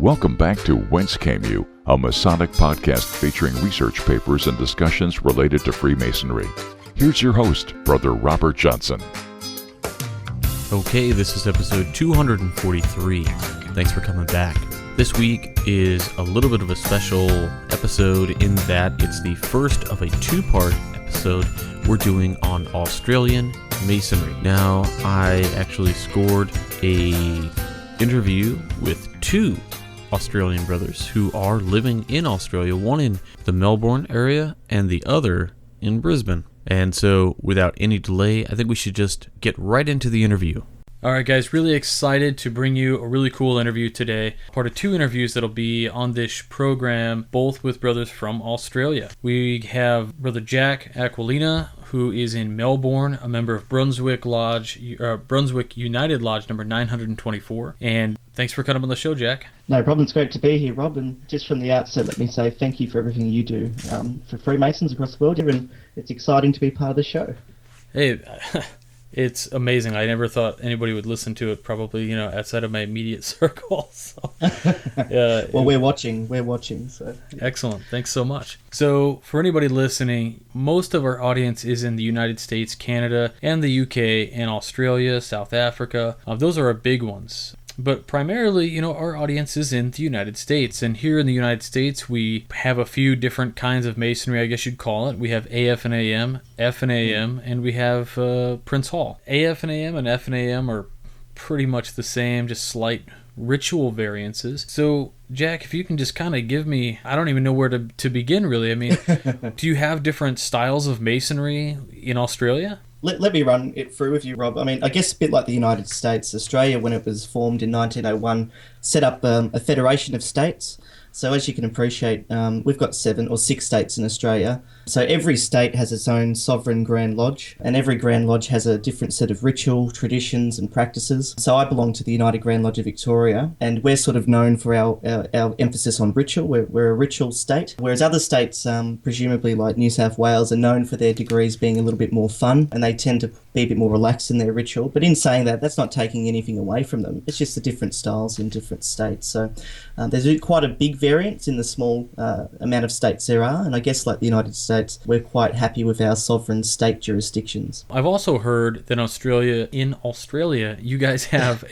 Welcome back to Whence Came You, a Masonic podcast featuring research papers and discussions related to Freemasonry. Here's your host, Brother Robert Johnson. Okay, this is episode 243. Thanks for coming back. This week is a little bit of a special episode in that it's the first of a two-part episode we're doing on Australian Masonry. Now, I actually scored a interview with two Australian brothers who are living in Australia, one in the Melbourne area and the other in Brisbane. And so, without any delay, I think we should just get right into the interview. All right, guys, really excited to bring you a really cool interview today. Part of two interviews that'll be on this program, both with brothers from Australia. We have Brother Jack Aquilina, who is in Melbourne, a member of Brunswick United Lodge number 924. And thanks for coming on the show, Jack. No problem. It's great to be here, Rob. And just from the outset, let me say thank you for everything you do for Freemasons across the world. And it's exciting to be part of the show. Hey, it's amazing. I never thought anybody would listen to it, probably, outside of my immediate circle. So, well, we're watching. So. Excellent. Thanks so much. So for anybody listening, most of our audience is in the United States, Canada, and the UK, and Australia, South Africa. Those are our big ones. But primarily, our audience is in the United States. And here in the United States, we have a few different kinds of masonry, I guess you'd call it. We have AF and AM, F and AM, and we have Prince Hall. AF and AM and F and AM are pretty much the same, just slight ritual variances. So, Jack, if you can just kind of give me, I don't even know where to begin, really. I mean, do you have different styles of masonry in Australia? Let me run it through with you, Rob. I mean, I guess a bit like the United States, Australia, when it was formed in 1901, set up a federation of states. So as you can appreciate, we've got 7 or 6 states in Australia. So every state has its own sovereign Grand Lodge, and every Grand Lodge has a different set of ritual, traditions and practices. So I belong to the United Grand Lodge of Victoria, and we're sort of known for our emphasis on ritual. We're a ritual state, whereas other states, presumably like New South Wales, are known for their degrees being a little bit more fun, and they tend to be a bit more relaxed in their ritual. But in saying that, that's not taking anything away from them. It's just the different styles in different states. So there's quite a big variance in the small amount of states there are, and I guess like the United States, we're quite happy with our sovereign state jurisdictions. I've also heard that in Australia, you guys have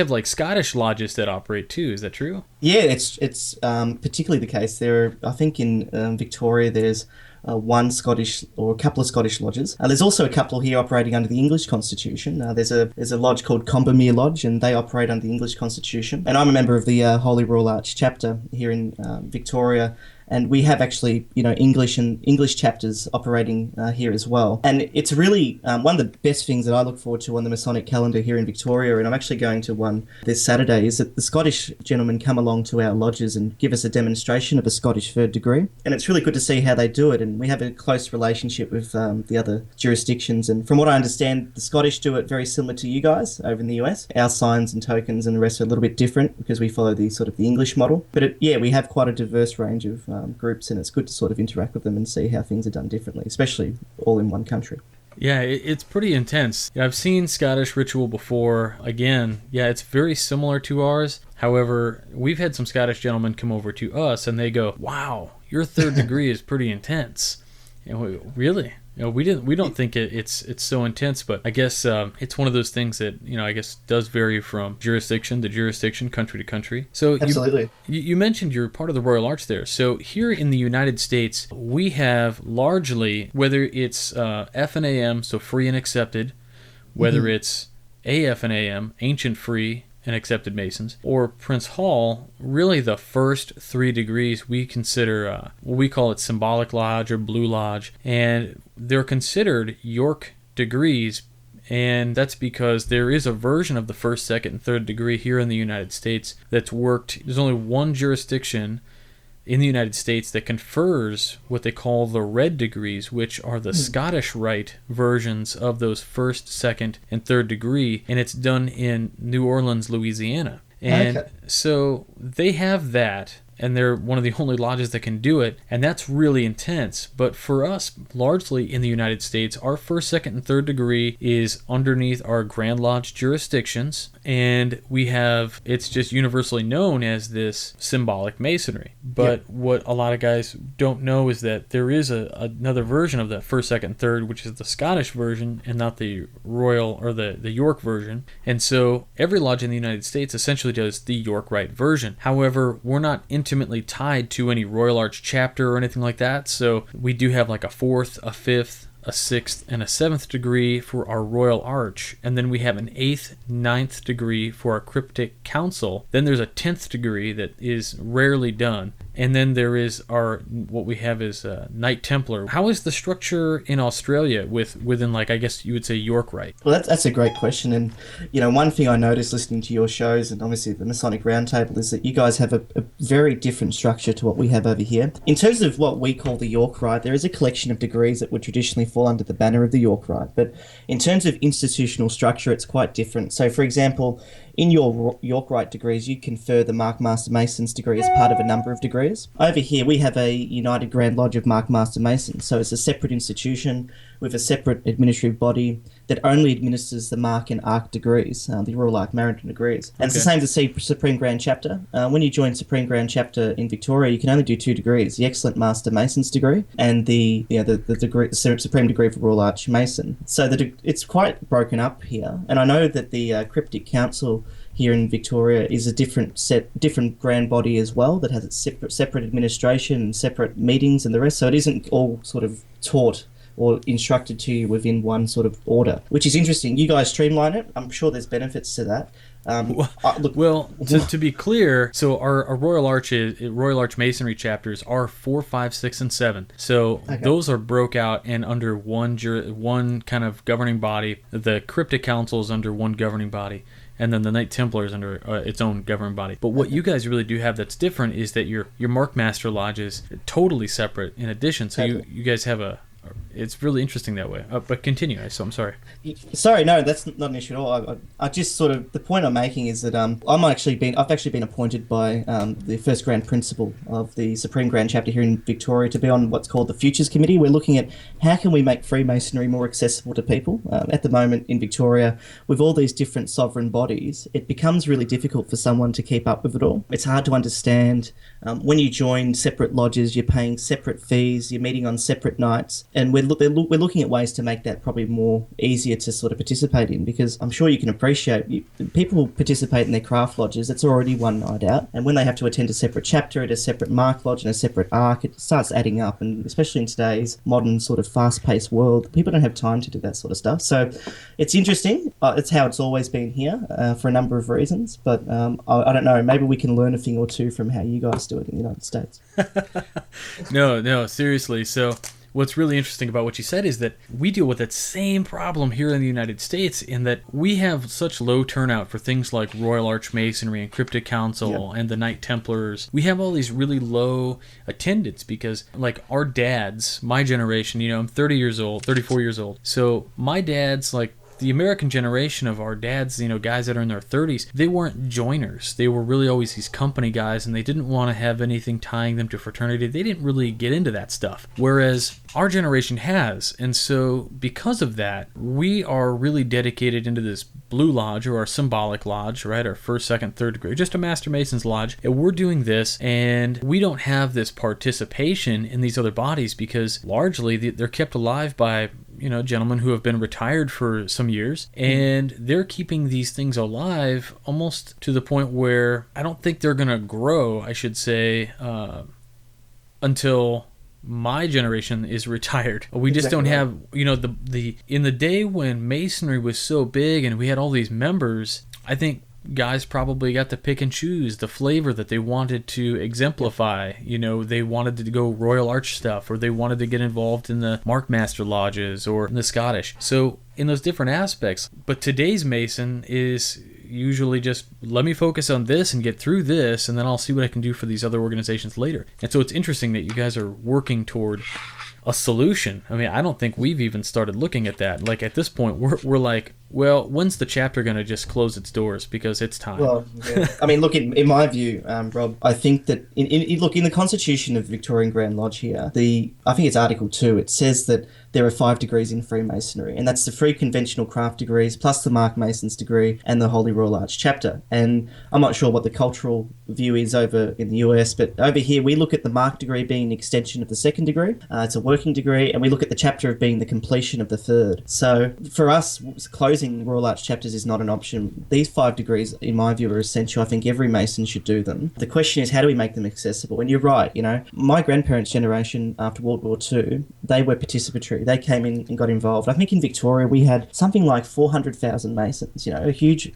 like Scottish lodges that operate too. Is that true? Yeah, it's particularly the case. I think in Victoria there's one Scottish or a couple of Scottish lodges. There's also a couple here operating under the English Constitution. There's a lodge called Combermere Lodge, and they operate under the English Constitution. And I'm a member of the Holy Royal Arch chapter here in Victoria. And we have actually, English chapters operating here as well. And it's really one of the best things that I look forward to on the Masonic calendar here in Victoria, and I'm actually going to one this Saturday, is that the Scottish gentlemen come along to our lodges and give us a demonstration of a Scottish third degree. And it's really good to see how they do it. And we have a close relationship with the other jurisdictions. And from what I understand, the Scottish do it very similar to you guys over in the US. Our signs and tokens and the rest are a little bit different because we follow the sort of the English model. But we have quite a diverse range of groups, and it's good to sort of interact with them and see how things are done differently, especially all in one country. Yeah, it's pretty intense. I've seen Scottish ritual before. Again, it's very similar to ours. However, we've had some Scottish gentlemen come over to us and they go, "Wow, your third degree is pretty intense." And we go, "Really?" We don't think it's so intense, but I guess it's one of those things that I guess does vary from jurisdiction to jurisdiction, country to country. So absolutely, you mentioned you're part of the Royal Arch there. So here in the United States, we have largely, whether it's F and AM, so free and accepted, whether it's AF and AM, ancient free and accepted Masons, or Prince Hall, really the first 3 degrees we consider, we call it symbolic lodge or blue lodge, and they're considered York degrees, and that's because there is a version of the first, second, and third degree here in the United States that's worked. There's only one jurisdiction in the United States that confers what they call the red degrees, which are the Scottish Rite versions of those first, second, and third degree, and it's done in New Orleans, Louisiana. And so they have that. and they're one of the only lodges that can do it, and that's really intense. But for us, largely in the United States, our first, second, and third degree is underneath our Grand Lodge jurisdictions, and we have, it's just universally known as this symbolic Masonry. But what a lot of guys don't know is that there is another version of that first, second, third, which is the Scottish version and not the Royal or the York version. And so every lodge in the United States essentially does the York Rite version. However, we're not intimately tied to any Royal Arch chapter or anything like that. So we do have like a fourth, a fifth, a sixth, and a seventh degree for our Royal Arch, and then we have an eighth, ninth degree for our Cryptic Council. Then there's a 10th degree that is rarely done, and then there is what we have is Knight Templar. How is the structure in Australia within, like, I guess you would say York Rite? Well, that's a great question, and one thing I noticed listening to your shows and obviously the Masonic Roundtable is that you guys have a very different structure to what we have over here. In terms of what we call the York Rite, there is a collection of degrees that would traditionally fall under the banner of the York Rite, but in terms of institutional structure, it's quite different. So, for example, in your York Rite degrees, you confer the Mark Master Mason's degree as part of a number of degrees. Over here, we have a United Grand Lodge of Mark Master Masons, so it's a separate institution with a separate administrative body that only administers the Mark and Arc degrees, the Royal Arc Meriton degrees. And it's the same as the Supreme Grand Chapter. When you join Supreme Grand Chapter in Victoria, you can only do 2 degrees, the Excellent Master Mason's degree and the degree, the Supreme Degree for Royal Arch Mason. So it's quite broken up here. And I know that the Cryptic Council here in Victoria is a different grand body as well that has its separate administration and separate meetings and the rest. So it isn't all sort of taught or instructed to you within one sort of order, which is interesting. You guys streamline it. I'm sure there's benefits to that. To be clear, so our Royal Arch Masonry chapters are 4, 5, 6, and 7. So those are broke out and under one kind of governing body. The Cryptic Council is under one governing body, and then the Knight Templar is under its own governing body. But what you guys really do have that's different is that your Mark Master Lodge is totally separate in addition. So you guys have it's really interesting that way. But continue. So I'm sorry. Sorry, no, that's not an issue at all. I just sort of, the point I'm making is that I've actually been appointed by the first Grand Principal of the Supreme Grand Chapter here in Victoria to be on what's called the Futures Committee. We're looking at how can we make Freemasonry more accessible to people. At the moment in Victoria, with all these different sovereign bodies, it becomes really difficult for someone to keep up with it all. It's hard to understand. When you join separate lodges, you're paying separate fees, you're meeting on separate nights, and we're looking at ways to make that probably more easier to sort of participate in, because I'm sure you can appreciate people participate in their craft lodges. It's already one night out, and when they have to attend a separate chapter at a separate Mark Lodge and a separate Arc, it starts adding up, and especially in today's modern sort of fast-paced world, people don't have time to do that sort of stuff. So it's interesting. It's how it's always been here for a number of reasons, but I don't know, maybe we can learn a thing or two from how you guys do it in the United States. No, seriously. So what's really interesting about what you said is that we deal with that same problem here in the United States, in that we have such low turnout for things like Royal Arch Masonry and Cryptic Council and the Knight Templars. We have all these really low attendance because, like, our dads, my generation, I'm 34 years old. So my dad's, like, the American generation of our dads, guys that are in their 30s, they weren't joiners. They were really always these company guys, and they didn't want to have anything tying them to fraternity. They didn't really get into that stuff, whereas our generation has. And so because of that, we are really dedicated into this Blue Lodge, or our symbolic lodge, right? Our first, second, third degree, just a Master Mason's lodge. And we're doing this, and we don't have this participation in these other bodies because largely they're kept alive by gentlemen who have been retired for some years, and they're keeping these things alive almost to the point where I don't think they're going to grow, I should say, until my generation is retired. We just don't have, in the day when Masonry was so big and we had all these members, I think guys probably got to pick and choose the flavor that they wanted to exemplify. They wanted to go Royal Arch stuff, or they wanted to get involved in the Mark Master Lodges or in the Scottish. So in those different aspects. But today's Mason is usually just, let me focus on this and get through this, and then I'll see what I can do for these other organizations later. And so it's interesting that you guys are working toward a solution. I mean, I don't think we've even started looking at that. Like, at this point, we're like Well, when's the chapter going to just close its doors? Because it's time. Well, yeah. I mean, look, in my view, Rob, I think that in the Constitution of Victorian Grand Lodge here, I think it's Article 2, it says that there are 5 degrees in Freemasonry, and that's the free conventional craft degrees, plus the Mark Mason's degree and the Holy Royal Arch chapter. And I'm not sure what the cultural view is over in the US, but over here we look at the Mark degree being an extension of the 2nd degree. It's a working degree, and we look at the chapter of being the completion of the 3rd. So for us, closing Royal Arch chapters is not an option. These 5 degrees, in my view, are essential. I think every Mason should do them. The question is, how do we make them accessible? And you're right, my grandparents' generation after World War II, they were participatory. They came in and got involved. I think in Victoria we had something like 400,000 Masons, a huge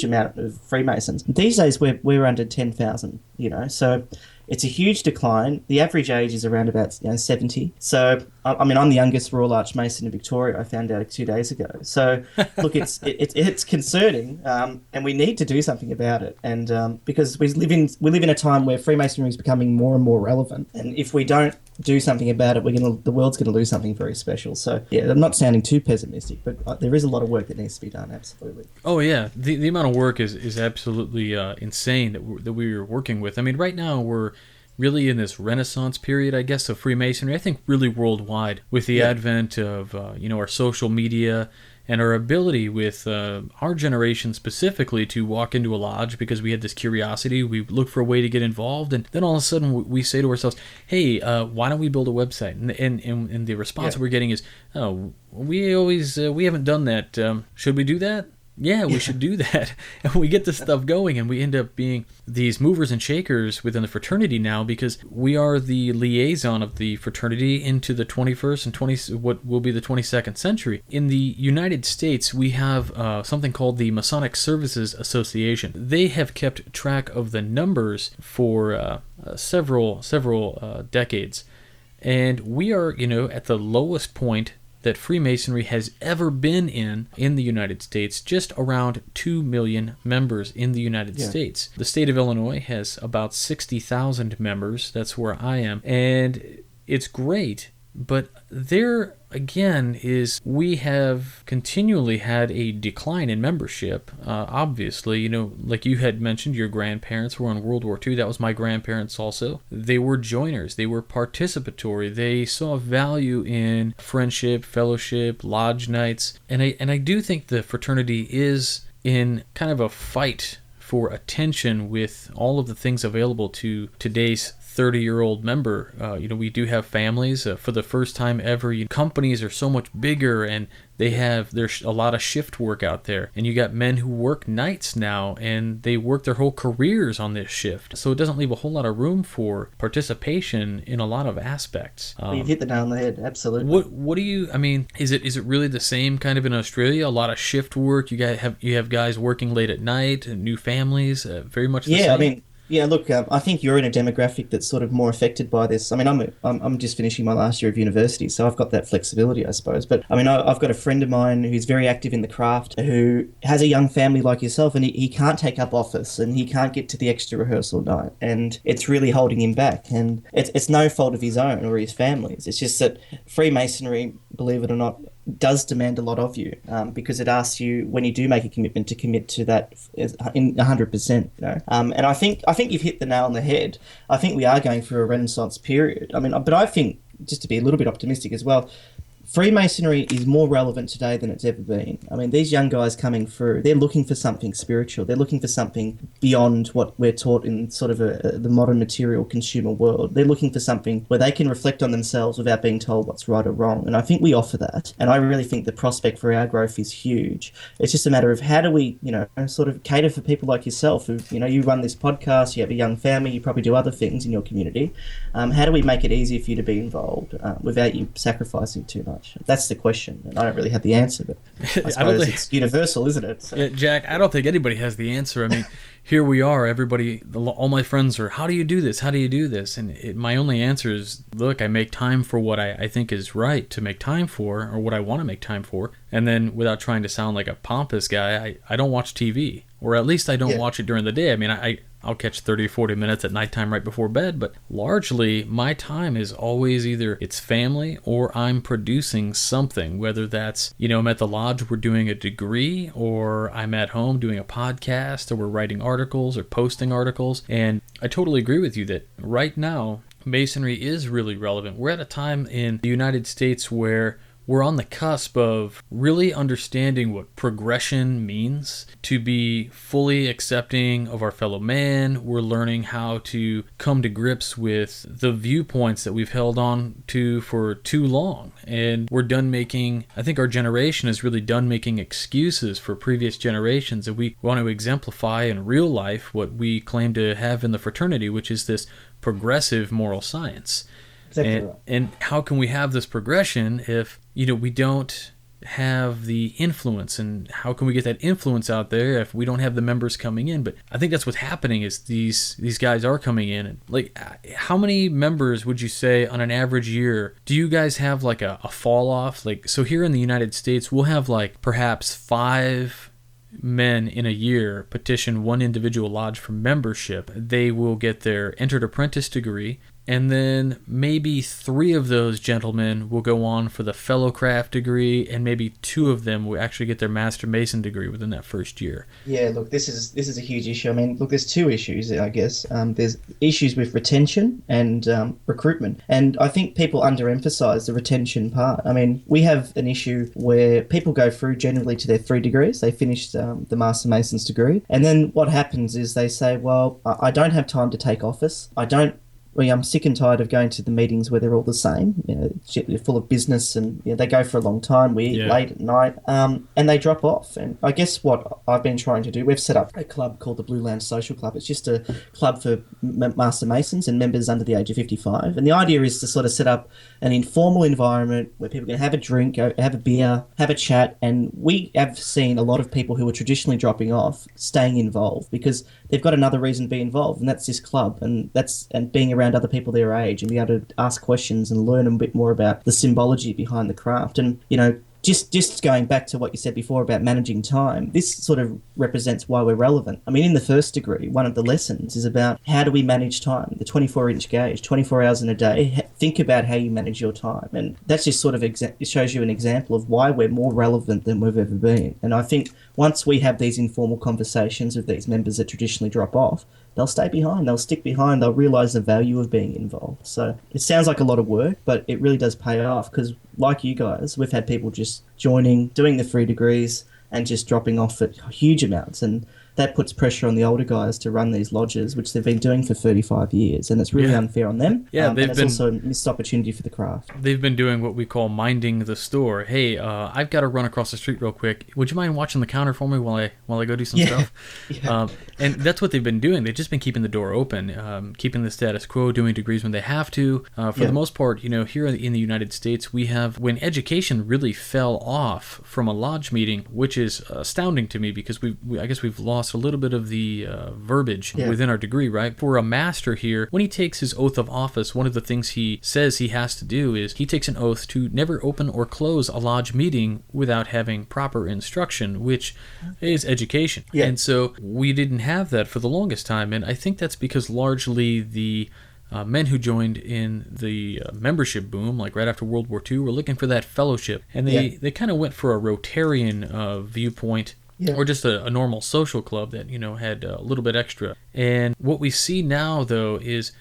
amount of Freemasons. These days we're under 10,000, so it's a huge decline. The average age is around about 70. So, I mean, I'm the youngest Royal Arch Mason in Victoria. I found out 2 days ago. So, look, it's concerning, and we need to do something about it. And because we live in a time where Freemasonry is becoming more and more relevant, and if we don't do something about it, the world's going to lose something very special. So, yeah, I'm not sounding too pessimistic, but there is a lot of work that needs to be done. Absolutely. Oh yeah, the amount of work is absolutely insane that we're working with. I mean, right now we're really in this renaissance period, I guess, of Freemasonry. I think really worldwide with the advent of our social media and our ability with our generation specifically to walk into a lodge because we had this curiosity. We look for a way to get involved, and then all of a sudden we say to ourselves, "Hey, why don't we build a website?" And the response we're getting is, "Oh, we haven't done that. Should we do that?" Yeah, we should do that. And we get this stuff going, and we end up being these movers and shakers within the fraternity now because we are the liaison of the fraternity into the 21st and what will be the 22nd century. In the United States, we have something called the Masonic Services Association. They have kept track of the numbers for several decades, and we are, at the lowest point that Freemasonry has ever been in the United States, just around 2 million members in the United States. The state of Illinois has about 60,000 members. That's where I am. And it's great, but there again is we have continually had a decline in membership. Obviously, like you had mentioned, your grandparents were in World War II. That was my grandparents also. They were joiners. They were participatory. They saw value in friendship, fellowship, lodge nights. And I do think the fraternity is in kind of a fight for attention with all of the things available to today's 30-year-old member. We do have families. For the first time ever, companies are so much bigger, and there's a lot of shift work out there. And you got men who work nights now, and they work their whole careers on this shift. So it doesn't leave a whole lot of room for participation in a lot of aspects. You've hit the nail on the head. Absolutely. What do you? I mean, is it really the same kind of in Australia? A lot of shift work. You have guys working late at night, and new families. Very much the same. Yeah, I mean. Yeah, look, I think you're in a demographic that's sort of more affected by this. I mean, I'm just finishing my last year of university, so I've got that flexibility, I suppose. But I mean, I've got a friend of mine who's very active in the craft, who has a young family like yourself, and he can't take up office, and he can't get to the extra rehearsal night, and it's really holding him back. And it's no fault of his own or his family's. It's just that Freemasonry, believe it or not, does demand a lot of you, because it asks you, when you do make a commitment, to commit to that in 100%. And I think you've hit the nail on the head. I think we are going through a renaissance period. I mean, but I think, just to be a little bit optimistic as well, Freemasonry is more relevant today than it's ever been. I mean, these young guys coming through, they're looking for something spiritual. They're looking for something beyond what we're taught in sort of the modern material consumer world. They're looking for something where they can reflect on themselves without being told what's right or wrong. And I think we offer that. And I really think the prospect for our growth is huge. It's just a matter of how do we, sort of cater for people like yourself who, you run this podcast, you have a young family, you probably do other things in your community. How do we make it easier for you to be involved without you sacrificing too much? That's the question, and I don't really have the answer, but I suppose it's universal, isn't it? So. Yeah, Jack, I don't think anybody has the answer. I mean, here we are, everybody, all my friends are, how do you do this? How do you do this? And my only answer is, look, I make time for what I think is right to make time for, or what I want to make time for, and then without trying to sound like a pompous guy, I don't watch TV, or at least I don't watch it during the day. I mean, I'll catch 30 or 40 minutes at nighttime right before bed, but largely my time is always either it's family or I'm producing something, whether that's, I'm at the lodge, we're doing a degree, or I'm at home doing a podcast, or we're writing articles or posting articles. And I totally agree with you that right now, Masonry is really relevant. We're at a time in the United States where we're on the cusp of really understanding what progression means, to be fully accepting of our fellow man. We're learning how to come to grips with the viewpoints that we've held on to for too long. And we're done making, I think our generation is really done making excuses for previous generations. And we want to exemplify in real life what we claim to have in the fraternity, which is this progressive moral science. Exactly right. And how can we have this progression if, we don't have the influence? And how can we get that influence out there if we don't have the members coming in? But I think that's what's happening is these guys are coming in. And like, how many members would you say on an average year do you guys have like a fall off? Like, so here in the United States, we'll have like perhaps 5 men in a year petition one individual lodge for membership. They will get their entered apprentice degree, and then maybe 3 of those gentlemen will go on for the fellowcraft degree, and maybe 2 of them will actually get their master mason degree within that first year. Yeah, look, this is a huge issue. I mean, look, there's 2 issues, I guess. There's issues with retention and recruitment, and I think people underemphasize the retention part. I mean, we have an issue where people go through generally to their 3 degrees. They finish the master mason's degree, and then what happens is they say, well, I don't have time to take office. I'm sick and tired of going to the meetings where they're all the same. They're full of business, and they go for a long time. We eat late at night, and they drop off. And I guess what I've been trying to do, we've set up a club called the Blue Lounge Social Club. It's just a club for Master Masons and members under the age of 55. And the idea is to sort of set up an informal environment where people can have a drink, have a beer, have a chat. And we have seen a lot of people who are traditionally dropping off staying involved because they've got another reason to be involved, and that's this club, and being around other people their age and be able to ask questions and learn a bit more about the symbology behind the craft. And just going back to what you said before about managing time, this sort of represents why we're relevant. I mean, in the first degree, one of the lessons is about how do we manage time, the 24-inch gauge, 24 hours in a day. Think about how you manage your time. And that's just sort of it shows you an example of why we're more relevant than we've ever been. And I think once we have these informal conversations with these members that traditionally drop off, they'll stay behind, they'll stick behind, they'll realise the value of being involved. So it sounds like a lot of work, but it really does pay off because, like you guys, we've had people just joining, doing the 3 degrees and just dropping off at huge amounts. And that puts pressure on the older guys to run these lodges, which they've been doing for 35 years, and it's really unfair on them. And it's also a missed opportunity for the craft. They've been doing what we call minding the store. Hey, I've got to run across the street real quick. Would you mind watching the counter for me while I go do some stuff? And that's what they've been doing. They've just been keeping the door open, keeping the status quo, doing degrees when they have to. For the most part, here in the United States, we have, when education really fell off from a lodge meeting, which is astounding to me because I guess we've lost a little bit of the verbiage within our degree, right? For a master here, when he takes his oath of office, one of the things he says he has to do is he takes an oath to never open or close a lodge meeting without having proper instruction, which is education. And so we didn't have that for the longest time, and I think that's because largely the men who joined in the membership boom, like right after World War II, were looking for that fellowship, and they kind of went for a Rotarian viewpoint. Or just a normal social club that, had a little bit extra. And what we see now, though, is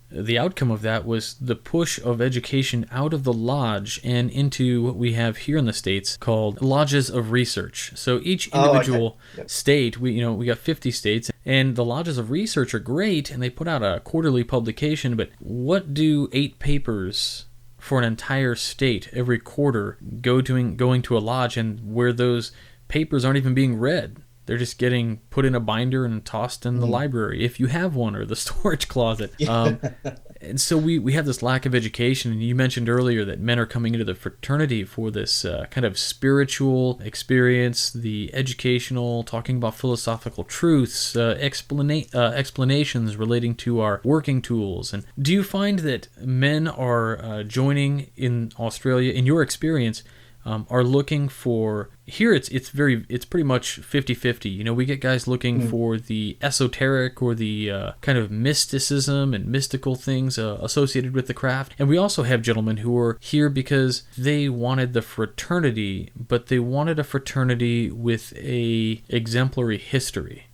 the outcome of that was the push of education out of the lodge and into what we have here in the States called lodges of research. So each individual state, we got 50 states, and the lodges of research are great, and they put out a quarterly publication, but what do 8 papers for an entire state every quarter going to a lodge, and where those papers aren't even being read? They're just getting put in a binder and tossed in the library, if you have one, or the storage closet. And so we have this lack of education. And you mentioned earlier that men are coming into the fraternity for this kind of spiritual experience, the educational, talking about philosophical truths, explanations relating to our working tools. And do you find that men are joining in Australia, in your experience, are looking for, here it's pretty much 50-50. We get guys looking for the esoteric or the kind of mysticism and mystical things associated with the craft. And we also have gentlemen who are here because they wanted the fraternity, but they wanted a fraternity with a exemplary history.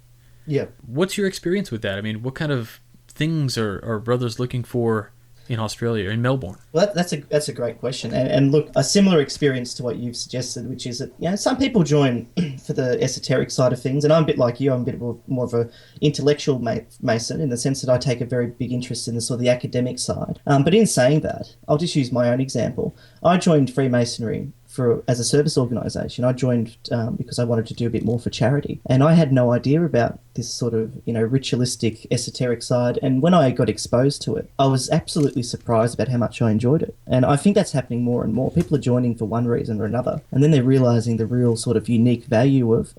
Yeah. What's your experience with that? I mean, what kind of things are brothers looking for in Australia, in Melbourne? Well, that's a great question. And look, a similar experience to what you've suggested, which is that, some people join for the esoteric side of things, and I'm a bit like you. I'm a bit more of a intellectual Mason in the sense that I take a very big interest in the sort of the academic side. But in saying that, I'll just use my own example. I joined Freemasonry as a service organisation. I joined because I wanted to do a bit more for charity, and I had no idea about this sort of ritualistic, esoteric side. And when I got exposed to it, I was absolutely surprised about how much I enjoyed it. And I think that's happening more and more. People are joining for one reason or another, and then they're realising the real sort of unique value of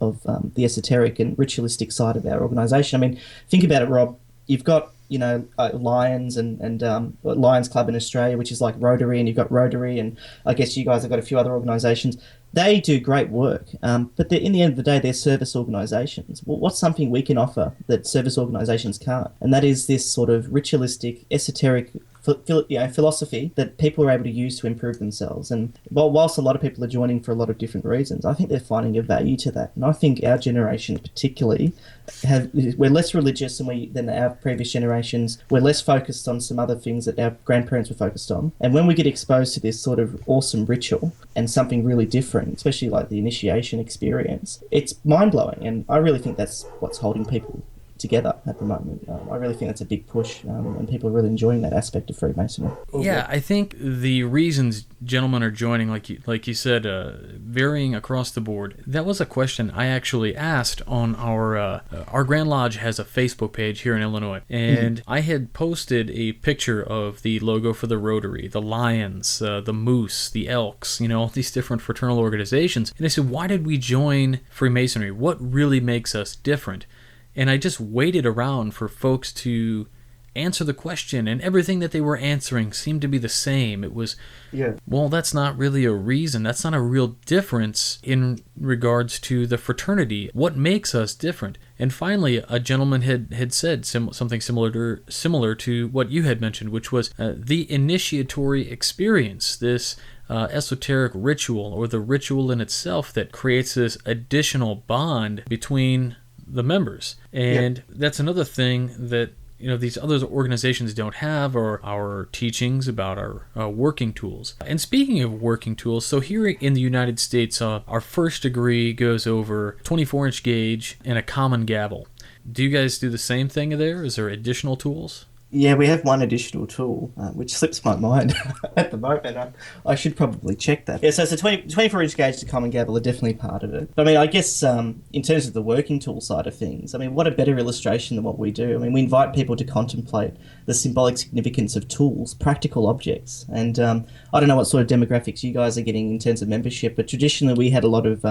the esoteric and ritualistic side of our organisation. I mean, think about it, Rob. You've got Lions and Lions Club in Australia, which is like Rotary, and you've got Rotary, and I guess you guys have got a few other organisations. They do great work, but in the end of the day, they're service organisations. Well, what's something we can offer that service organisations can't? And that is this sort of ritualistic, esoteric philosophy that people are able to use to improve themselves. And whilst a lot of people are joining for a lot of different reasons, I think they're finding a value to that. And I think our generation particularly, we're less religious than our previous generations. We're less focused on some other things that our grandparents were focused on. And when we get exposed to this sort of awesome ritual and something really different, especially like the initiation experience, it's mind-blowing. And I really think that's what's holding people together at the moment. I really think that's a big push, and people are really enjoying that aspect of Freemasonry. Yeah, I think the reasons gentlemen are joining, like you said, varying across the board. That was a question I actually asked on our Grand Lodge has a Facebook page here in Illinois, and I had posted a picture of the logo for the Rotary, the Lions, the Moose, the Elks, all these different fraternal organizations. And I said, why did we join Freemasonry? What really makes us different? And I just waited around for folks to answer the question, and everything that they were answering seemed to be the same. It was, well, that's not really a reason. That's not a real difference in regards to the fraternity. What makes us different? And finally, a gentleman had said something similar to what you had mentioned, which was the initiatory experience, this esoteric ritual, or the ritual in itself that creates this additional bond between the members. And that's another thing that these other organizations don't have, or our teachings about our working tools. And speaking of working tools, so here in the United States, our first degree goes over 24-inch gauge and a common gavel. Do you guys do the same thing there? Is there additional tools? Yeah, we have one additional tool, which slips my mind at the moment. I should probably check that. Yeah, so it's a 24-inch gauge to common gavel are definitely part of it. But I guess in terms of the working tool side of things, what a better illustration than what we do. We invite people to contemplate the symbolic significance of tools, practical objects. And I don't know what sort of demographics you guys are getting in terms of membership, but traditionally we had a lot of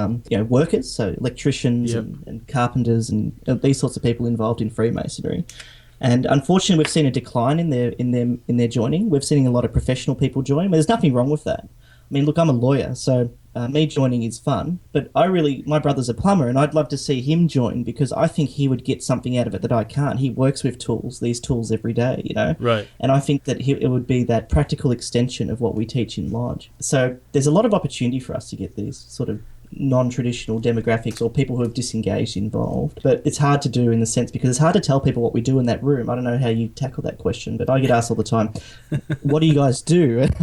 workers, so electricians and carpenters and these sorts of people involved in Freemasonry. And unfortunately, we've seen a decline in their joining. We've seen a lot of professional people join. But there's nothing wrong with that. Look, I'm a lawyer, so me joining is fun. But my brother's a plumber, and I'd love to see him join because I think he would get something out of it that I can't. He works with these tools every day, Right. And I think that it would be that practical extension of what we teach in Lodge. So there's a lot of opportunity for us to get these sort of non-traditional demographics or people who have disengaged involved, but it's hard to do in the sense because it's hard to tell people what we do in that room. I don't know how you tackle that question, but I get asked all the time, what do you guys do? And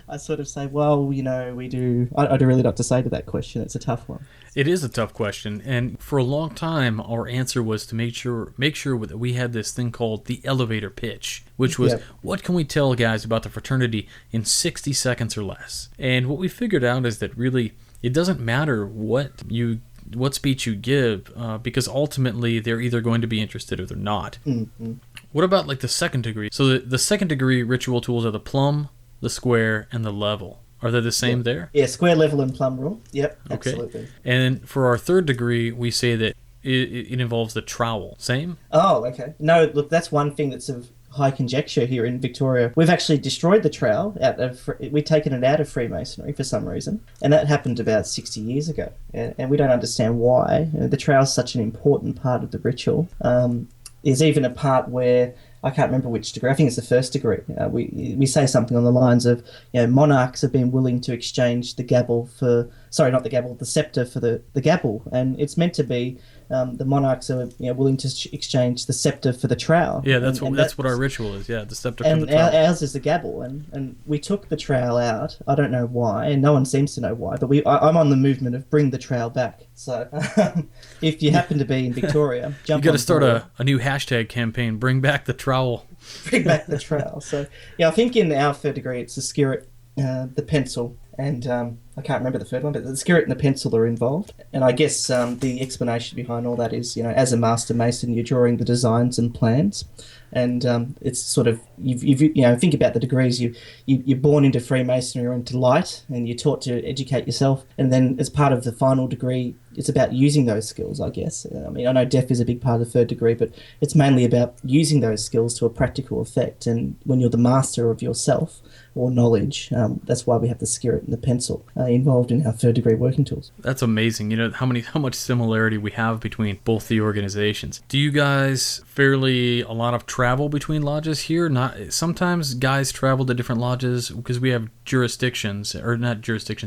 I sort of say, well, we do. I don't really know what to say to that question. It's a tough one. It is a tough question, and for a long time our answer was to make sure that we had this thing called the elevator pitch, which was what can we tell guys about the fraternity in 60 seconds or less. And what we figured out is that really it doesn't matter what speech you give, because ultimately they're either going to be interested or they're not. Mm-hmm. What about the second degree? So the second degree ritual tools are the plumb, the square, and the level. Are they the same there? Yeah, square, level, and plumb rule. Yep, okay. Absolutely. And for our third degree, we say that it involves the trowel. Same? Oh, okay. No, look, that's one thing that's of high conjecture here in Victoria. We've actually destroyed the trowel. We've taken it out of Freemasonry for some reason, and that happened about 60 years ago. And we don't understand why. The trowel is such an important part of the ritual. There's even a part where I can't remember which degree. I think it's the first degree. We say something on the lines of, monarchs have been willing to exchange the gavel the scepter for the gavel, and it's meant to be the monarchs are willing to exchange the scepter for the trowel. Yeah, that's what our ritual is. Yeah, the scepter for the trowel. And ours is the gavel, and we took the trowel out. I don't know why, and no one seems to know why. But I'm on the movement of bring the trowel back. So if you happen to be in Victoria, jump. You got to start a new hashtag campaign. Bring back the trowel. Bring back the trowel. So I think in our third degree it's the skirt, the pencil, and I can't remember the third one, but the skirt and the pencil are involved. And I guess the explanation behind all that is, as a master mason, you're drawing the designs and plans, and it's sort of you think about the degrees. You're born into Freemasonry or into light, and you're taught to educate yourself, and then as part of the final degree, it's about using those skills, I guess. I mean, I know deaf is a big part of the third degree, but it's mainly about using those skills to a practical effect. And when you're the master of yourself or knowledge, that's why we have the skirt and the pencil involved in our third degree working tools. That's amazing. How much similarity we have between both the organizations. Do you guys fairly a lot of travel between lodges here? Not sometimes guys travel to different lodges because we have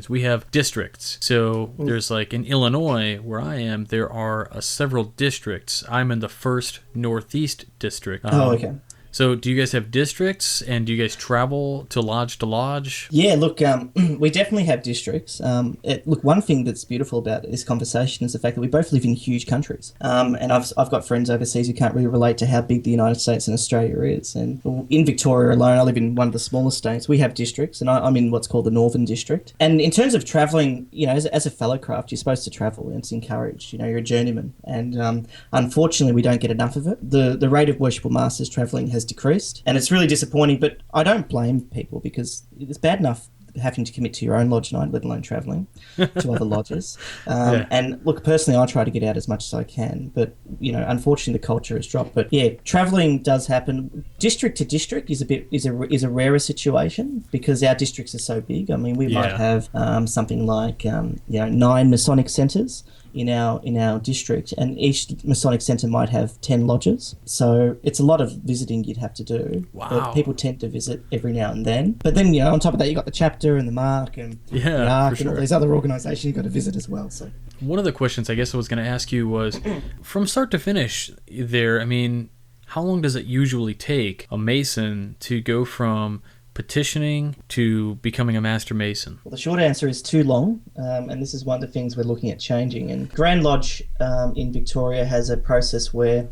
we have districts. So there's like in Illinois where I am, there are several districts. I'm in the 1st Northeast district. Okay. So do you guys have districts, and do you guys travel to lodge? Yeah, look, we definitely have districts. Look, one thing that's beautiful about this conversation is the fact that we both live in huge countries. And I've got friends overseas who can't really relate to how big the United States and Australia is. And in Victoria alone, I live in one of the smaller states. We have districts, and I'm in what's called the Northern District. And in terms of travelling, as a fellow craft, you're supposed to travel, and it's encouraged. You're a journeyman. And unfortunately, we don't get enough of it. The rate of worshipful masters travelling has decreased, and it's really disappointing, but I don't blame people, because it's bad enough having to commit to your own lodge night, let alone travelling to other lodges. And look, personally, I try to get out as much as I can, but unfortunately the culture has dropped. But yeah, travelling does happen. District to district is a rarer situation, because our districts are so big. I mean, we might have something like 9 Masonic centres in our district, and each Masonic centre might have 10 lodges. So it's a lot of visiting you'd have to do. Wow. But people tend to visit every now and then. But then, on top of that, you got the chapter and the mark and the arc and all these other organisations you've got to visit as well. So one of the questions I guess I was going to ask you was, from start to finish there, I mean, how long does it usually take a Mason to go from petitioning to becoming a Master Mason? Well, the short answer is too long, and this is one of the things we're looking at changing. And Grand Lodge in Victoria has a process where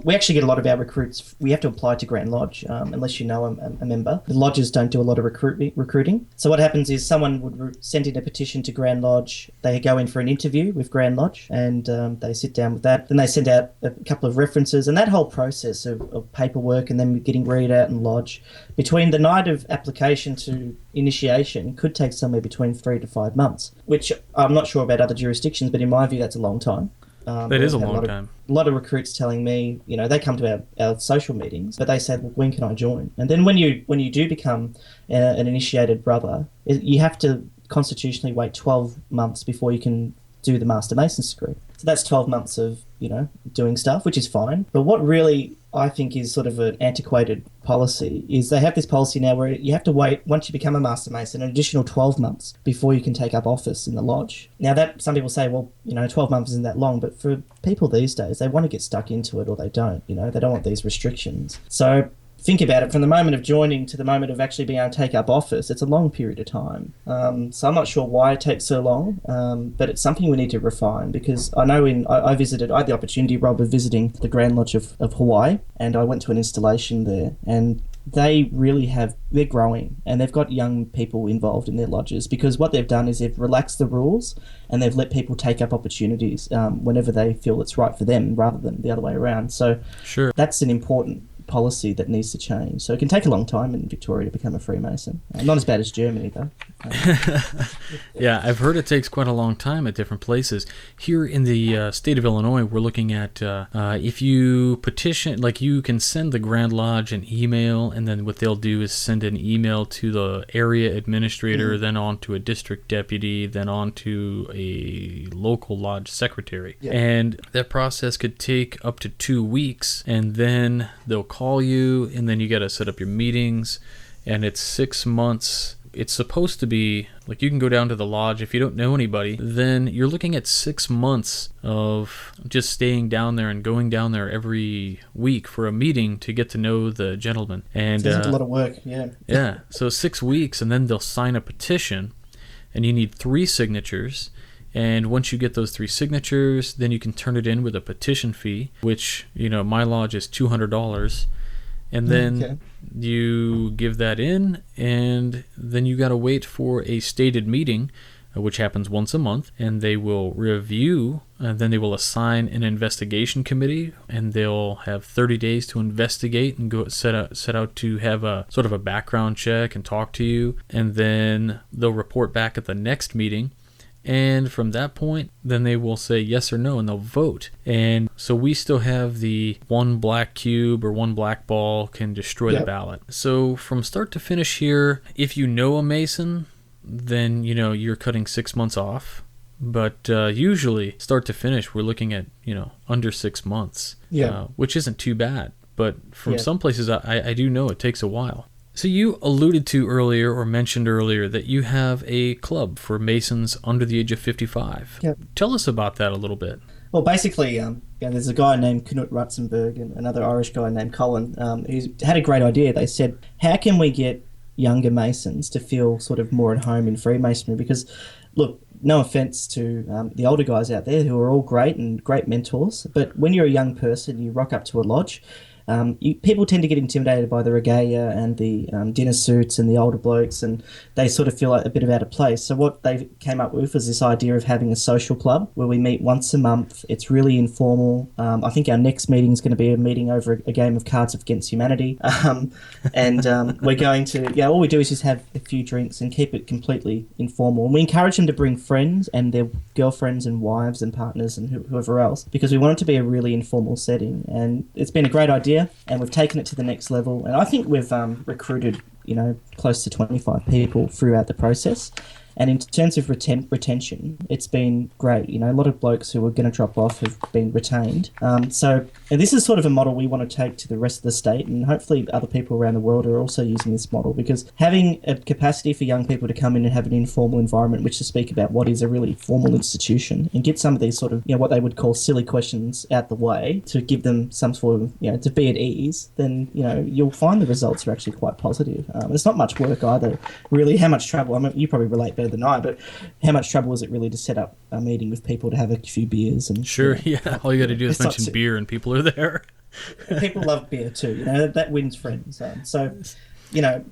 we actually get a lot of our recruits. We have to apply to Grand Lodge unless you know a member. The lodges don't do a lot of recruiting. So what happens is someone would send in a petition to Grand Lodge. They go in for an interview with Grand Lodge, and they sit down with that. Then they send out a couple of references, and that whole process of paperwork and then getting read out in Lodge, between the night of application to initiation, could take somewhere between 3 to 5 months, which I'm not sure about other jurisdictions, but in my view, that's a long time. That is a long time. A lot of recruits telling me, they come to our social meetings, but they say, well, when can I join? And then when you do become an initiated brother, you have to constitutionally wait 12 months before you can do the Master Mason's degree. So that's 12 months of, doing stuff, which is fine. But what really I think is sort of an antiquated policy is they have this policy now where you have to wait, once you become a Master Mason, an additional 12 months before you can take up office in the lodge. Now that some people say, well, 12 months isn't that long, but for people these days, they want to get stuck into it or they don't, they don't want these restrictions. So think about it, from the moment of joining to the moment of actually being able to take up office, it's a long period of time. So I'm not sure why it takes so long, but it's something we need to refine, because I know I had the opportunity, Rob, of visiting the Grand Lodge of Hawaii, and I went to an installation there, and they really they're growing, and they've got young people involved in their lodges, because what they've done is they've relaxed the rules and they've let people take up opportunities whenever they feel it's right for them, rather than the other way around. So sure, that's an important policy that needs to change. So it can take a long time in Victoria to become a Freemason. Not as bad as Germany, though. Yeah, I've heard it takes quite a long time at different places. Here in the state of Illinois, we're looking at if you petition, like you can send the Grand Lodge an email, and then what they'll do is send an email to the area administrator, then on to a district deputy, then on to a local lodge secretary. Yeah. And that process could take up to 2 weeks, and then they'll call you, and then you got to set up your meetings, and it's 6 months. It's supposed to be, like, you can go down to the lodge. If you don't know anybody, then you're looking at 6 months of just staying down there and going down there every week for a meeting to get to know the gentleman. And it's a lot of work, yeah. Yeah, so 6 weeks, and then they'll sign a petition, and you need 3 signatures. And once you get those 3 signatures, then you can turn it in with a petition fee, which, my lodge is $200. And then you give that in, and then you got to wait for a stated meeting, which happens once a month, and they will review, and then they will assign an investigation committee, and they'll have 30 days to investigate and go set out to have a sort of a background check and talk to you, and then they'll report back at the next meeting. And from that point, then they will say yes or no, and they'll vote. And so we still have the one black cube or one black ball can destroy the ballot. So from start to finish here, if you know a Mason, then you're cutting 6 months off. But usually, start to finish, we're looking at under 6 months, which isn't too bad. But from some places, I do know it takes a while. So you alluded to earlier, or mentioned earlier, that you have a club for Masons under the age of 55. Yep. Tell us about that a little bit. Well, basically, there's a guy named Knut Ratzenberg and another Irish guy named Colin who's had a great idea. They said, how can we get younger Masons to feel sort of more at home in Freemasonry? Because, look, no offense to the older guys out there who are all great and great mentors, but when you're a young person, you rock up to a lodge, people tend to get intimidated by the regalia and the dinner suits and the older blokes, and they sort of feel like a bit of out of place. So what they came up with was this idea of having a social club where we meet once a month. It's really informal. I think our next meeting is going to be a meeting over a game of Cards Against Humanity. We're going to, all we do is just have a few drinks and keep it completely informal. And we encourage them to bring friends and their girlfriends and wives and partners and whoever else, because we want it to be a really informal setting. And it's been a great idea. And we've taken it to the next level. And I think we've recruited, close to 25 people throughout the process. And in terms of retention, it's been great. A lot of blokes who were going to drop off have been retained. So this is sort of a model we want to take to the rest of the state, and hopefully other people around the world are also using this model, because having a capacity for young people to come in and have an informal environment, which to speak about what is a really formal institution, and get some of these sort of, what they would call silly questions out the way to give them some sort of, to be at ease, then, you'll find the results are actually quite positive. It's not much work either, really. How much trouble, you probably relate better than I, but how much trouble is it really to set up a meeting with people to have a few beers? And sure, all you got to do is mention beer and people are there. People love beer too, that wins friends. So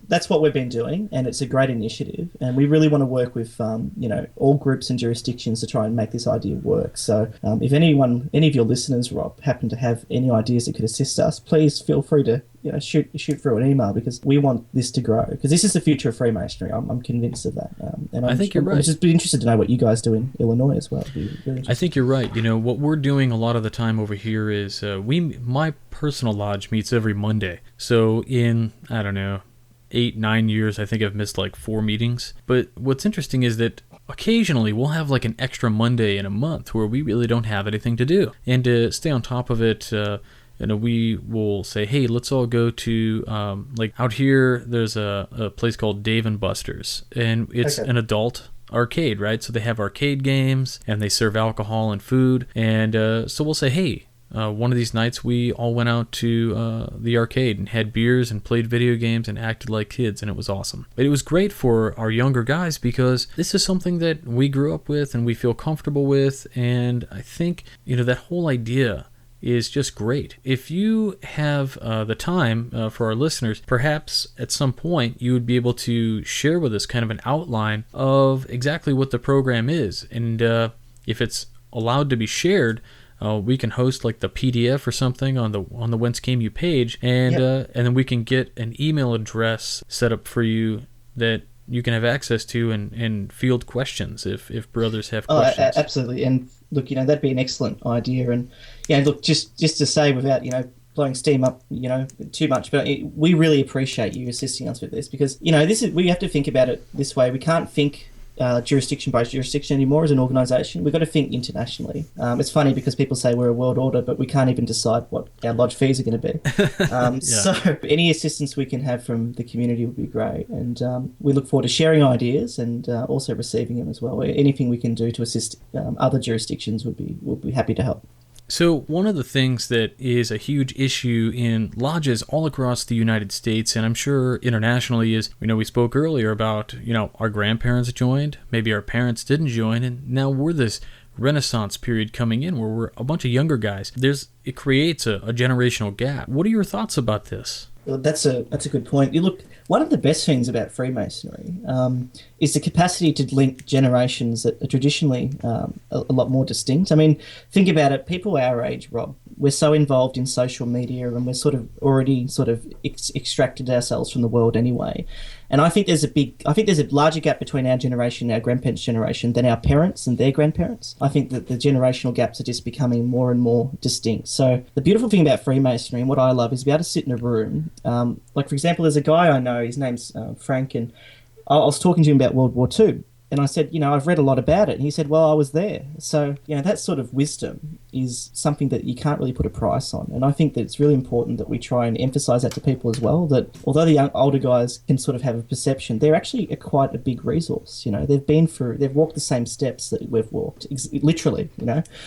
that's what we've been doing, and it's a great initiative, and we really want to work with all groups and jurisdictions to try and make this idea work. So if any of your listeners, Rob, happen to have any ideas that could assist us, please feel free to shoot through an email, because we want this to grow, because this is the future of Freemasonry. I'm convinced of that. And I think you're right. I'd just be interested to know what you guys do in Illinois as well. I think you're right. What we're doing a lot of the time over here is my personal lodge meets every Monday. So in, 8-9 years, I think I've missed like 4 meetings. But what's interesting is that occasionally we'll have like an extra Monday in a month where we really don't have anything to do. And to stay on top of it, we will say, hey, let's all go to, like out here, there's a place called Dave & Buster's, and it's an adult arcade, right? So they have arcade games, and they serve alcohol and food. And so we'll say, hey, one of these nights we all went out to the arcade and had beers and played video games and acted like kids, and it was awesome. But it was great for our younger guys, because this is something that we grew up with and we feel comfortable with, and I think, that whole idea is just great. If you have the time for our listeners, perhaps at some point you would be able to share with us kind of an outline of exactly what the program is, and if it's allowed to be shared, we can host like the PDF or something on the Whence Came You page, and then we can get an email address set up for you that you can have access to and field questions if brothers have questions. Absolutely. And look, that'd be an excellent idea. And look, just to say without blowing steam up too much, but we really appreciate you assisting us with this, because we have to think about it this way. We can't think jurisdiction by jurisdiction anymore as an organisation. We've got to think internationally. It's funny because people say we're a world order, but we can't even decide what our lodge fees are going to be. So any assistance we can have from the community would be great. And we look forward to sharing ideas and also receiving them as well. Anything we can do to assist other jurisdictions we'll be happy to help. So one of the things that is a huge issue in lodges all across the United States, and I'm sure internationally, is, we spoke earlier about, our grandparents joined, maybe our parents didn't join, and now we're this Renaissance period coming in where we're a bunch of younger guys. It creates a generational gap. What are your thoughts about this? Well, that's a good point. Look, one of the best things about Freemasonry is the capacity to link generations that are traditionally a lot more distinct. I mean, think about it. People our age, Rob, we're so involved in social media, and we're sort of already extracted ourselves from the world anyway. And I think there's a larger gap between our generation and our grandparents' generation than our parents and their grandparents. I think that the generational gaps are just becoming more and more distinct. So the beautiful thing about Freemasonry, and what I love, is to be able to sit in a room. Like, for example, there's a guy I know, his name's Frank, and I was talking to him about World War II. And I said, I've read a lot about it. And he said, well, I was there. So, that sort of wisdom is something that you can't really put a price on. And I think that it's really important that we try and emphasize that to people as well, that although the older guys can sort of have a perception, they're actually quite a big resource. They've walked the same steps that we've walked, literally,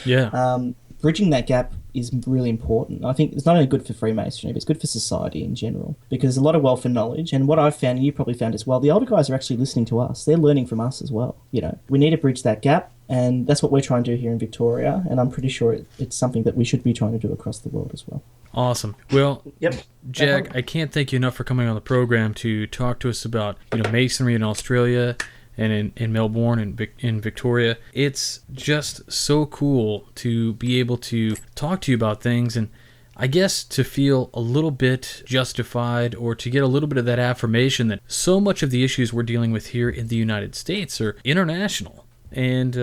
Yeah. Bridging that gap is really important. I think it's not only good for Freemasonry, but it's good for society in general, because there's a lot of wealth and knowledge. And what I've found, and you probably found as well, the older guys are actually listening to us. They're learning from us as well. We need to bridge that gap, and that's what we're trying to do here in Victoria. And I'm pretty sure it's something that we should be trying to do across the world as well. Awesome. Well, yep. Jack, I can't thank you enough for coming on the program to talk to us about Masonry in Australia and in Melbourne and in Victoria. It's just so cool to be able to talk to you about things, and I guess to feel a little bit justified, or to get a little bit of that affirmation that so much of the issues we're dealing with here in the United States are international. And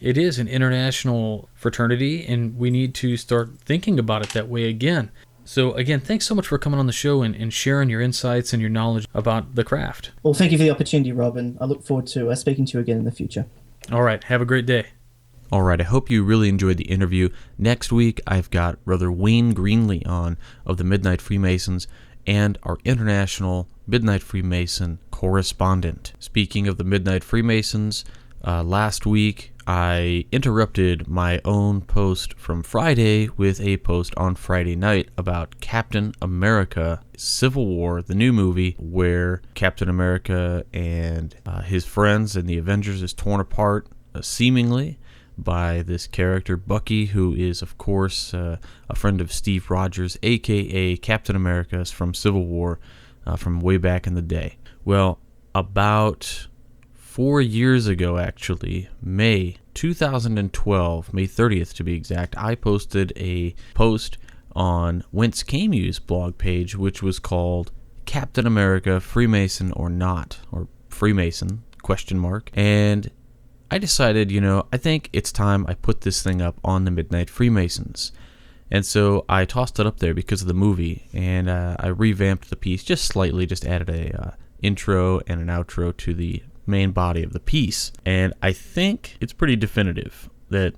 it is an international fraternity, and we need to start thinking about it that way again. So again, thanks so much for coming on the show and sharing your insights and your knowledge about the craft. Well, thank you for the opportunity, Rob, and I look forward to speaking to you again in the future. All right, have a great day. All right, I hope you really enjoyed the interview. Next week, I've got Brother Wayne Greenlee on of the Midnight Freemasons and our international Midnight Freemason correspondent. Speaking of the Midnight Freemasons, last week I interrupted my own post from Friday with a post on Friday night about Captain America Civil War, the new movie, where Captain America and his friends and the Avengers is torn apart, seemingly, by this character, Bucky, who is, of course, a friend of Steve Rogers, a.k.a. Captain America from Civil War, from way back in the day. Well, about 4 years ago, actually, May 2012, May 30th to be exact, I posted a post on Whence Came You's blog page, which was called Captain America, Freemason or Not, or Freemason, ? And I decided, I think it's time I put this thing up on the Midnight Freemasons. And so I tossed it up there because of the movie, and I revamped the piece just slightly, just added a intro and an outro to the main body of the piece. And I think it's pretty definitive that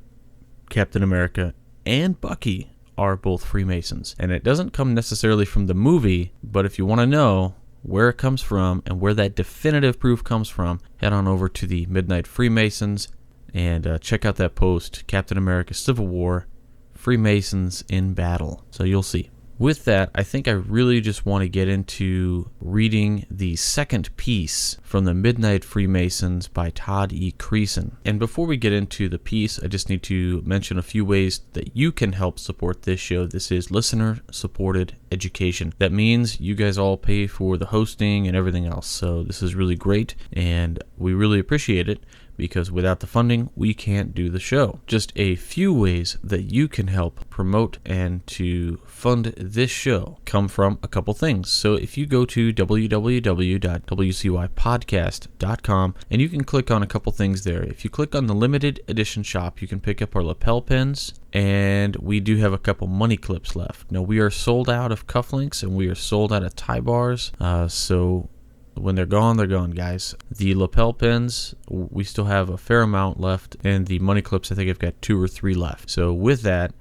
Captain America and Bucky are both Freemasons. And it doesn't come necessarily from the movie, but if you want to know where it comes from and where that definitive proof comes from, head on over to the Midnight Freemasons and check out that post, Captain America Civil War, Freemasons in Battle. So you'll see. With that, I think I really just want to get into reading the second piece from the Midnight Freemasons by Todd E. Creason. And before we get into the piece, I just need to mention a few ways that you can help support this show. This is listener-supported education. That means you guys all pay for the hosting and everything else. So this is really great, and we really appreciate it. because without the funding, we can't do the show. Just a few ways that you can help promote and to fund this show come from a couple things. So if you go to www.wcypodcast.com and you can click on a couple things there. If you click on the limited edition shop, you can pick up our lapel pins, and we do have a couple money clips left. Now, we are sold out of cufflinks and we are sold out of tie bars, so when they're gone, guys. The lapel pins, we still have a fair amount left, and the money clips, I think I've got 2 or 3 left. So with that,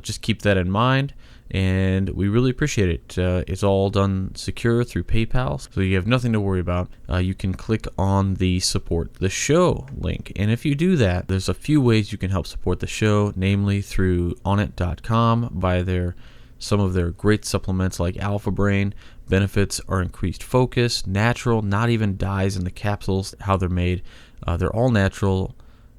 just keep that in mind, and we really appreciate it. It's all done secure through PayPal, so you have nothing to worry about. You can click on the support the show link, and if you do that, there's a few ways you can help support the show, namely through onit.com, buy some of their great supplements like Alpha Brain. Benefits are increased focus, natural, not even dyes in the capsules, how they're made. They're all natural,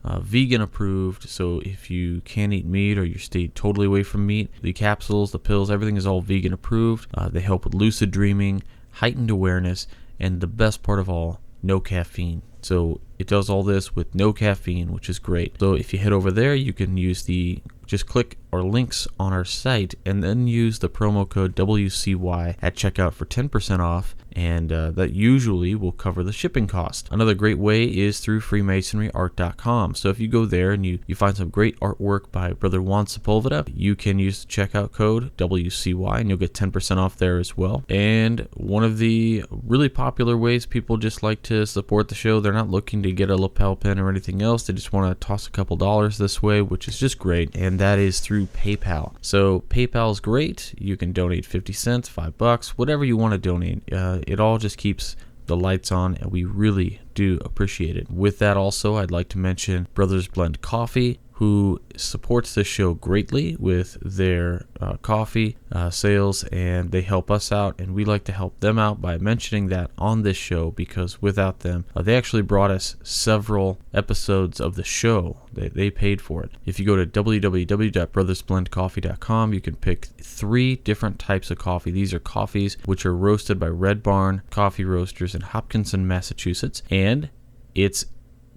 vegan approved, so if you can't eat meat or you stay totally away from meat, the capsules, the pills, everything is all vegan approved. They help with lucid dreaming, heightened awareness, and the best part of all, no caffeine. So it does all this with no caffeine, which is great. So if you head over there, you can just click our links on our site and then use the promo code WCY at checkout for 10% off, and that usually will cover the shipping cost. Another great way is through freemasonryart.com. So if you go there and you find some great artwork by Brother Juan Sepulveda, you can use the checkout code WCY and you'll get 10% off there as well. And one of the really popular ways people just like to support the show, they're not looking to get a lapel pin or anything else, they just want to toss a couple dollars this way, which is just great, and that is through PayPal. So PayPal is great. You can donate 50 cents, $5, whatever you want to donate. It all just keeps the lights on, and we really do appreciate it. With that also, I'd like to mention Brothers Blend Coffee, who supports this show greatly with their coffee sales, and they help us out, and we like to help them out by mentioning that on this show, because without them, they actually brought us several episodes of the show. They paid for it. If you go to www.brothersblendcoffee.com, you can pick 3 different types of coffee. These are coffees which are roasted by Red Barn Coffee Roasters in Hopkinton, Massachusetts, and it's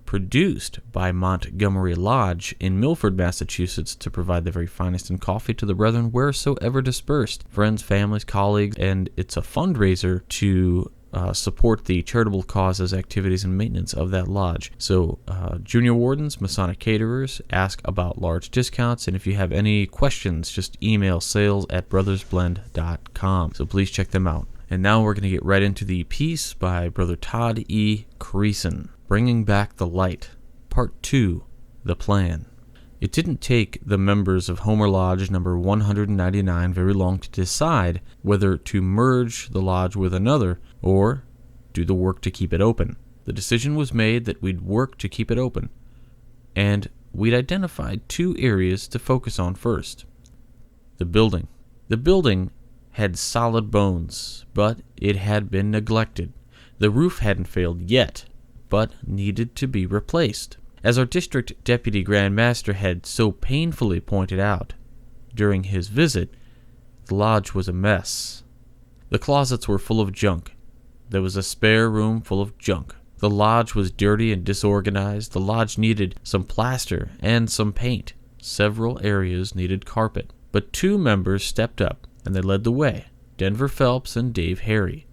produced by Montgomery Lodge in Milford, Massachusetts, to provide the very finest in coffee to the brethren wheresoever dispersed, friends, families, colleagues, and it's a fundraiser to support the charitable causes, activities, and maintenance of that lodge. So junior wardens, Masonic caterers, ask about large discounts, and if you have any questions, just email sales@brothersblend.com. So please check them out. And now we're going to get right into the piece by Brother Todd E. Creason, Bringing Back the Light, Part 2, The Plan. It didn't take the members of Homer Lodge number 199 very long to decide whether to merge the lodge with another or do the work to keep it open. The decision was made that we'd work to keep it open, and we'd identified 2 areas to focus on first. The building. The building had solid bones, but it had been neglected. The roof hadn't failed yet, but needed to be replaced. As our district deputy grand master had so painfully pointed out during his visit, the lodge was a mess. The closets were full of junk. There was a spare room full of junk. The lodge was dirty and disorganized. The lodge needed some plaster and some paint. Several areas needed carpet. But 2 members stepped up, and they led the way, Denver Phelps and Dave Harry.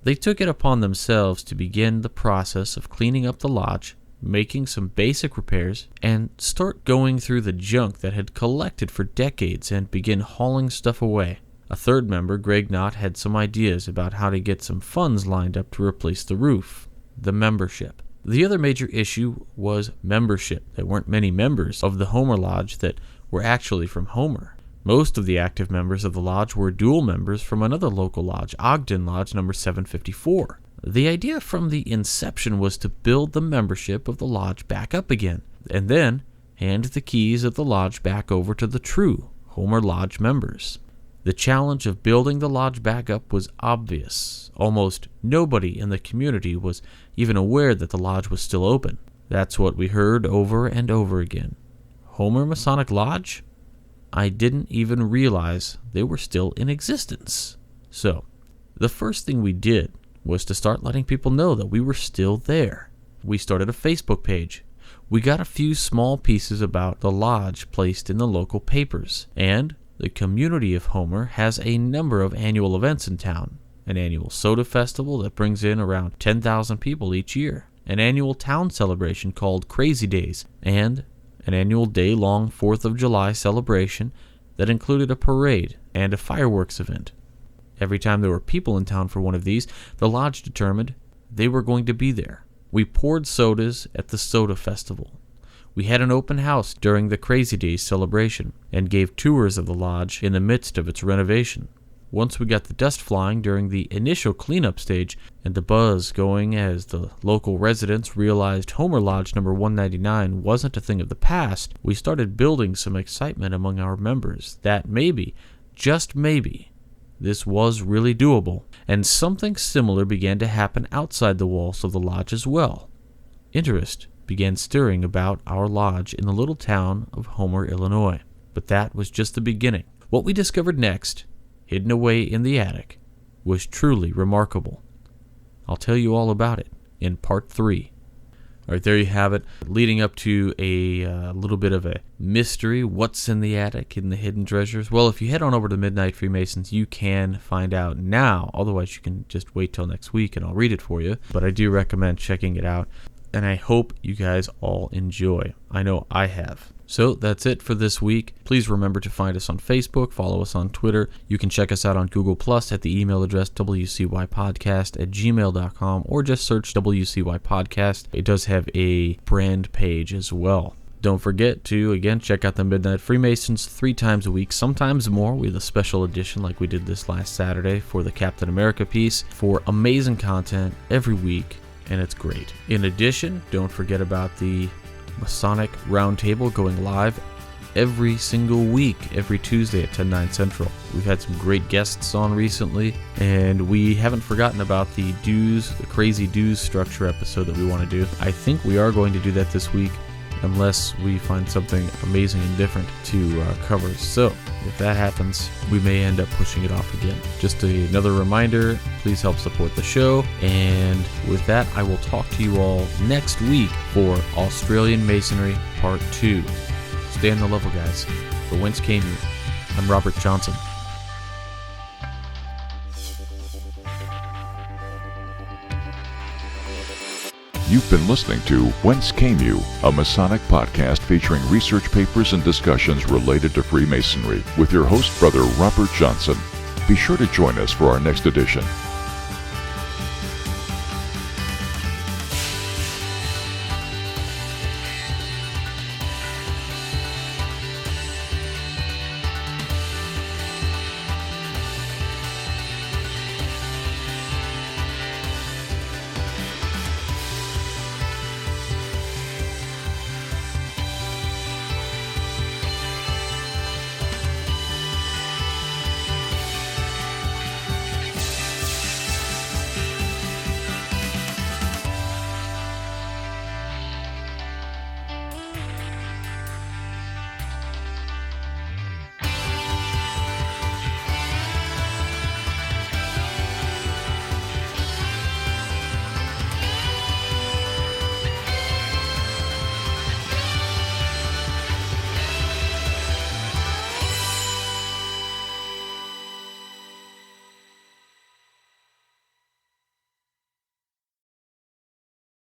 They took it upon themselves to begin the process of cleaning up the lodge, making some basic repairs, and start going through the junk that had collected for decades and begin hauling stuff away. A 3rd member, Greg Knott, had some ideas about how to get some funds lined up to replace the roof, the membership. The other major issue was membership. There weren't many members of the Homer Lodge that were actually from Homer. Most of the active members of the lodge were dual members from another local lodge, Ogden Lodge number 754. The idea from the inception was to build the membership of the lodge back up again, and then hand the keys of the lodge back over to the true Homer Lodge members. The challenge of building the lodge back up was obvious. Almost nobody in the community was even aware that the lodge was still open. That's what we heard over and over again. Homer Masonic Lodge? I didn't even realize they were still in existence. So, the first thing we did was to start letting people know that we were still there. We started a Facebook page. we got a few small pieces about the lodge placed in the local papers, and the community of Homer has a number of annual events in town. An annual soda festival that brings in around 10,000 people each year, an annual town celebration called Crazy Days, and an annual day-long 4th of July celebration that included a parade and a fireworks event. Every time there were people in town for one of these, the lodge determined they were going to be there. We poured sodas at the soda festival. We had an open house during the Crazy Days celebration and gave tours of the lodge in the midst of its renovation. Once we got the dust flying during the initial cleanup stage and the buzz going as the local residents realized Homer Lodge number 199 wasn't a thing of the past, we started building some excitement among our members that maybe, just maybe, this was really doable, and something similar began to happen outside the walls of the lodge as well. Interest began stirring about our lodge in the little town of Homer, Illinois. But that was just the beginning. What we discovered next, hidden away in the attic, was truly remarkable. I'll tell you all about it in part 3. All right, there you have it, leading up to a little bit of a mystery. What's in the attic, in the hidden treasures? Well, if you head on over to Midnight Freemasons, you can find out now. Otherwise, you can just wait till next week and I'll read it for you. But I do recommend checking it out, and I hope you guys all enjoy. I know I have. So that's it for this week. Please remember to find us on Facebook, follow us on Twitter. You can check us out on Google Plus at the email address wcypodcast@gmail.com, or just search WCY Podcast. It does have a brand page as well. Don't forget to, again, check out the Midnight Freemasons 3 times a week, sometimes more. We have a special edition like we did this last Saturday for the Captain America piece, for amazing content every week, and it's great. In addition, don't forget about the Masonic Roundtable going live every single week, every Tuesday at 10/9 Central. We've had some great guests on recently, and we haven't forgotten about the crazy dues structure episode that we want to do. I think we are going to do that this week, unless we find something amazing and different to cover. So if that happens, we may end up pushing it off again. Just another reminder, please help support the show. And with that, I will talk to you all next week for Australian Masonry Part 2. Stay on the level, guys. For Whence Came You, I'm Robert Johnson. You've been listening to Whence Came You, a Masonic podcast featuring research papers and discussions related to Freemasonry with your host, Brother Robert Johnson. Be sure to join us for our next edition.